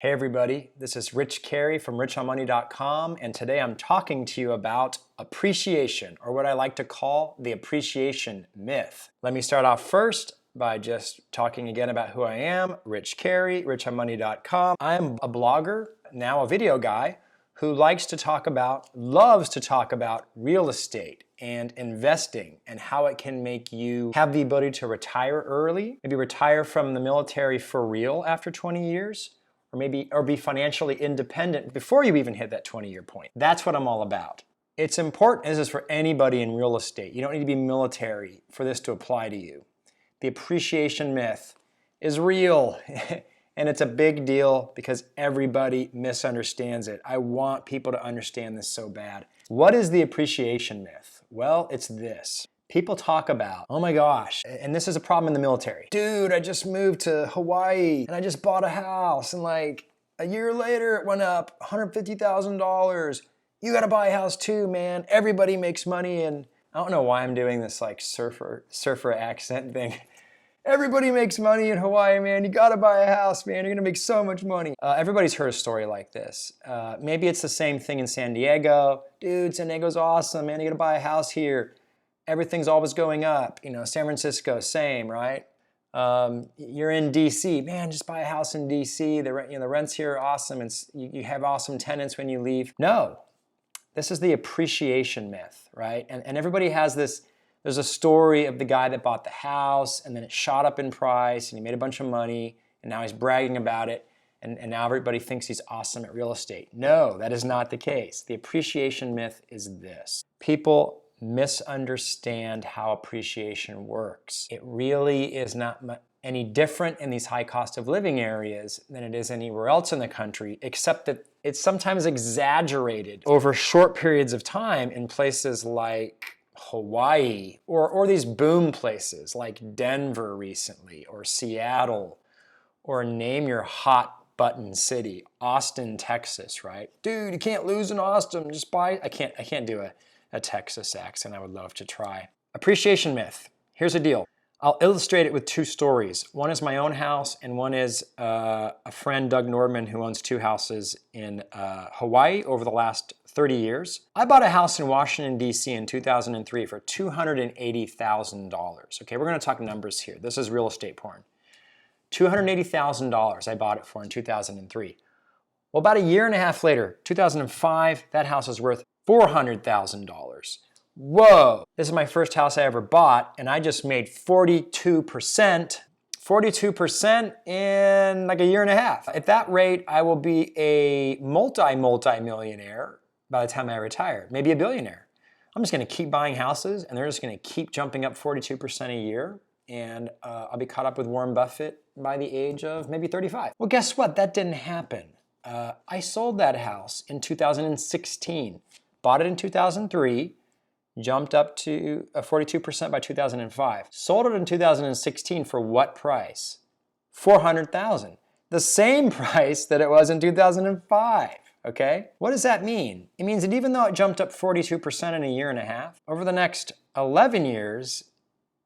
Hey everybody, this is Rich Carey from richonmoney.com, and today I'm talking to you about appreciation, or what I like to call the appreciation myth. Let me start off first by just talking again about who I am, Rich Carey, richonmoney.com. I'm a blogger, now a video guy, who loves to talk about real estate and investing and how it can make you have the ability to retire early, maybe retire from the military for real after 20 years, or be financially independent before you even hit that 20-year point. That's what I'm all about. It's important, this is for anybody in real estate. You don't need to be military for this to apply to you. The appreciation myth is real and it's a big deal because everybody misunderstands it. I want people to understand this so bad. What is the appreciation myth? Well, it's this. People talk about, oh my gosh, and this is a problem in the military. Dude, I just moved to Hawaii and I just bought a house and like a year later it went up $150,000. You gotta buy a house too, man. Everybody makes money. And I don't know why I'm doing this like surfer accent thing. Everybody makes money in Hawaii, man. You gotta buy a house, man. You're gonna make so much money. Everybody's heard a story like this. Maybe it's the same thing in San Diego. Dude, San Diego's awesome, man. You gotta buy a house here. Everything's always going up. You know, San Francisco, same, right? You're in DC, man, just buy a house in DC. The rents here are awesome, and you have awesome tenants when you leave. No, this is the appreciation myth, right? And everybody has this. There's a story of the guy that bought the house, and then it shot up in price, and he made a bunch of money, and now he's bragging about it, and now everybody thinks he's awesome at real estate. No, that is not the case. The appreciation myth is this. People misunderstand how appreciation works. It really is not any different in these high cost of living areas than it is anywhere else in the country, except that it's sometimes exaggerated over short periods of time in places like Hawaii or these boom places like Denver recently or Seattle, or name your hot button city, Austin, Texas, right? Dude, you can't lose in Austin, just buy. I can't do a Texas accent. I would love to try. Appreciation myth. Here's the deal. I'll illustrate it with two stories. One is my own house, and one is a friend, Doug Nordman, who owns two houses in Hawaii over the last 30 years. I bought a house in Washington, D.C. in 2003 for $280,000. Okay, we're going to talk numbers here. This is real estate porn. $280,000 I bought it for in 2003. Well, about a year and a half later, 2005, that house is worth $400,000. Whoa, this is my first house I ever bought, and I just made 42% in like a year and a half. At that rate, I will be a multi-millionaire by the time I retire, maybe a billionaire. I'm just gonna keep buying houses, and they're just gonna keep jumping up 42% a year, and I'll be caught up with Warren Buffett by the age of maybe 35. Well, guess what? That didn't happen. I sold that house in 2016. Bought it in 2003, jumped up to 42% by 2005. Sold it in 2016 for what price? $400,000. The same price that it was in 2005, okay? What does that mean? It means that even though it jumped up 42% in a year and a half, over the next 11 years,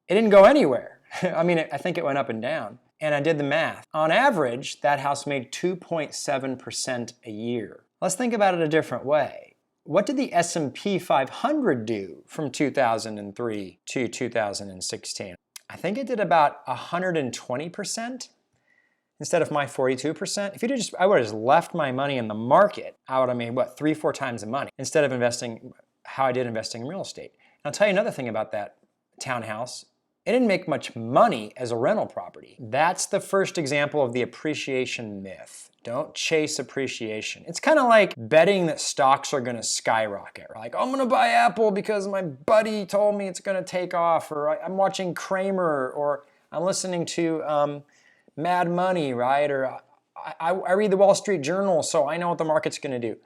it didn't go anywhere. I mean, I think it went up and down. And I did the math. On average, that house made 2.7% a year. Let's think about it a different way. What did the S&P 500 do from 2003 to 2016? I think it did about 120% instead of my 42%. If I would have just left my money in the market, I would have made, what, 3-4 times the money instead of investing how I did investing in real estate. And I'll tell you another thing about that townhouse. It didn't make much money as a rental property. That's the first example of the appreciation myth. Don't chase appreciation. It's kind of like betting that stocks are gonna skyrocket. Like, I'm gonna buy Apple because my buddy told me it's gonna take off, or I'm watching Kramer, or I'm listening to Mad Money, right? Or I read the Wall Street Journal, so I know what the market's gonna do.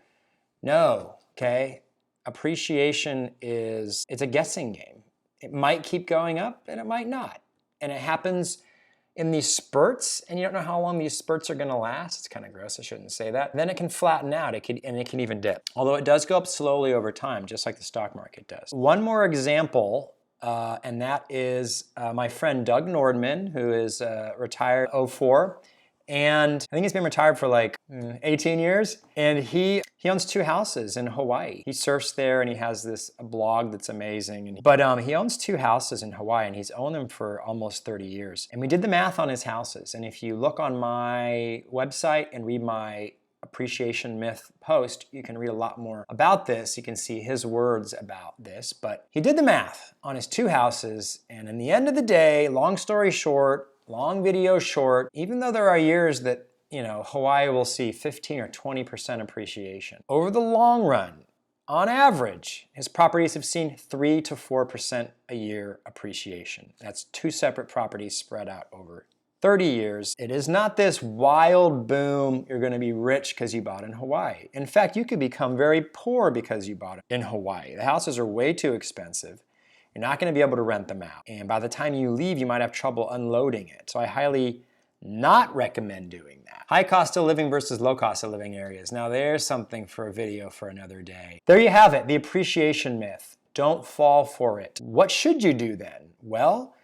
No, okay? Appreciation it's a guessing game. It might keep going up and it might not. And it happens in these spurts, and you don't know how long these spurts are gonna last. It's kind of gross, I shouldn't say that. Then it can flatten out, and it can even dip. Although it does go up slowly over time, just like the stock market does. One more example, and that is my friend Doug Nordman, who is retired 04. And I think he's been retired for like 18 years. And he owns 2 houses in Hawaii. He surfs there and he has this blog that's amazing. But he owns 2 houses in Hawaii and he's owned them for almost 30 years. And we did the math on his houses. And if you look on my website and read my appreciation myth post, you can read a lot more about this. You can see his words about this, but he did the math on his 2 houses, and in the end of the day, long story short, long video short, even though there are years that, Hawaii will see 15 or 20% appreciation, over the long run, on average, his properties have seen 3 to 4% a year appreciation. That's 2 separate properties spread out over 30 years. It is not this wild boom, you're going to be rich because you bought in Hawaii. In fact, you could become very poor because you bought it in Hawaii. The houses are way too expensive. You're not going to be able to rent them out. And by the time you leave, you might have trouble unloading it. So I highly not recommend doing that. High cost of living versus low cost of living areas. Now there's something for a video for another day. There you have it, the appreciation myth. Don't fall for it. What should you do then? Well,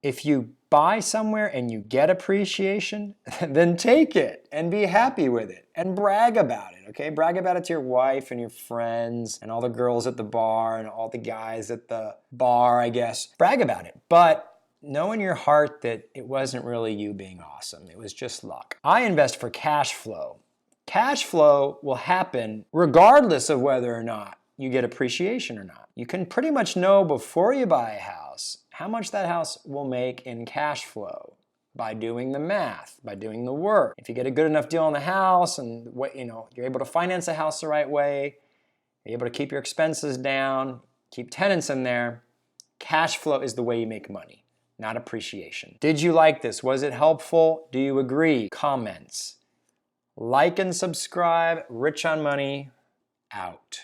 if you buy somewhere and you get appreciation, then take it and be happy with it and brag about it, okay? Brag about it to your wife and your friends and all the girls at the bar and all the guys at the bar, I guess. Brag about it, but know in your heart that it wasn't really you being awesome. It was just luck. I invest for cash flow. Cash flow will happen regardless of whether or not you get appreciation or not. You can pretty much know before you buy a house how much that house will make in cash flow by doing the math, by doing the work. If you get a good enough deal on the house and you're able to finance the house the right way, you're able to keep your expenses down, keep tenants in there, cash flow is the way you make money, not appreciation. Did you like this? Was it helpful? Do you agree? Comments. Like and subscribe. Rich on Money, out.